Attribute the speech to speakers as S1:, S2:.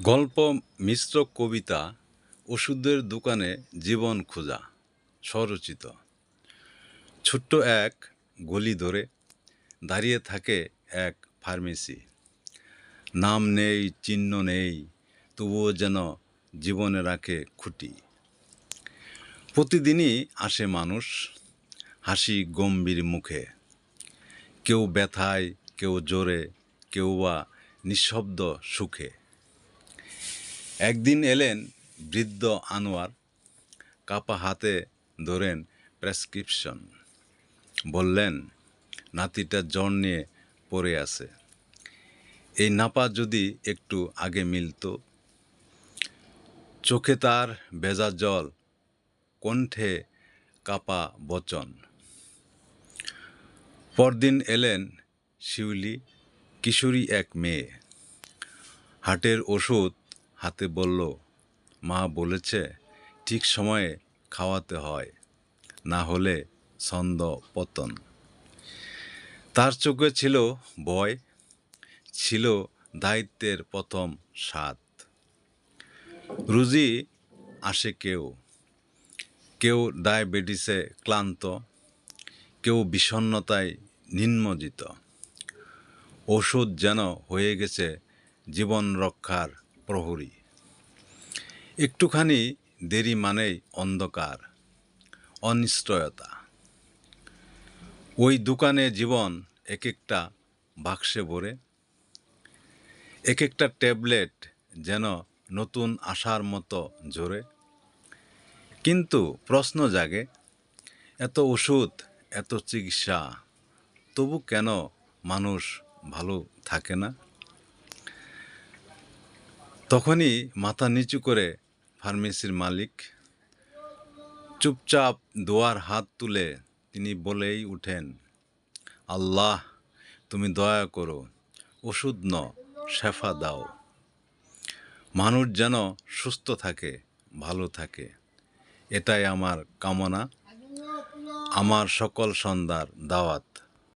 S1: গল্প মিশ্র কবিতা ওষুধের দোকানে জীবন খোঁজা স্বরচিত। ছোট্ট এক গলি ধরে দাঁড়িয়ে থাকে এক ফার্মেসি। নাম নেই, চিহ্ন নেই, তবুও যেন জীবনে রাখে খুঁটি। প্রতিদিনই আসে মানুষ, হাসি গম্ভীর মুখে। কেউ ব্যথায়, কেউ জোরে, কেউ বা নিঃশব্দ সুখে। একদিন এলেন বৃদ্ধ আনোয়ার, কাপা হাতে ধরেন প্রেসক্রিপশন। বললেন, নাতিটা জ্বর নিয়ে পড়ে আছে, এই নাপা যদি একটু আগে মিলতো। চোখে তার ভেজা জল, কণ্ঠে কাপা বচন। পরদিন এলেন শিউলি, কিশোরী এক মেয়ে। হাটের ওষুধ হাতে বলল, মা বলেছে ঠিক সময়ে খাওয়াতে হয়, না হলে ছন্দ পতন। তার চোখে ছিল ভয়, ছিল দায়িত্বের প্রথম স্বাদ। রুজি আসে কেউ, কেউ ডায়াবেটিসে ক্লান্ত, কেউ বিষণ্ণতায় নিমজ্জিত। ওষুধ যেন হয়ে গেছে জীবন রক্ষার প্রহরী। একটুখানি দেরি মানেই অন্ধকার, অনিশ্চয়তা। ওই দোকানে জীবন এক একটা বাক্সে ভরে, এক একটা ট্যাবলেট যেন নতুন আশার মতো জোরে। কিন্তু প্রশ্ন জাগে, এত ওষুধ, এত চিকিৎসা, তবু কেন মানুষ ভালো থাকে না? তখনই মাথা নিচু করে ফার্মেসির মালিক চুপচাপ দোয়ার হাত তুলে তিনি বলেই উঠেন, আল্লাহ তুমি দয়া করো, ওষুধ ন শেফা দাও। মানুষ যেন সুস্থ থাকে, ভালো থাকে, এটাই আমার কামনা, আমার সকল সন্ধ্যার দাওয়াত।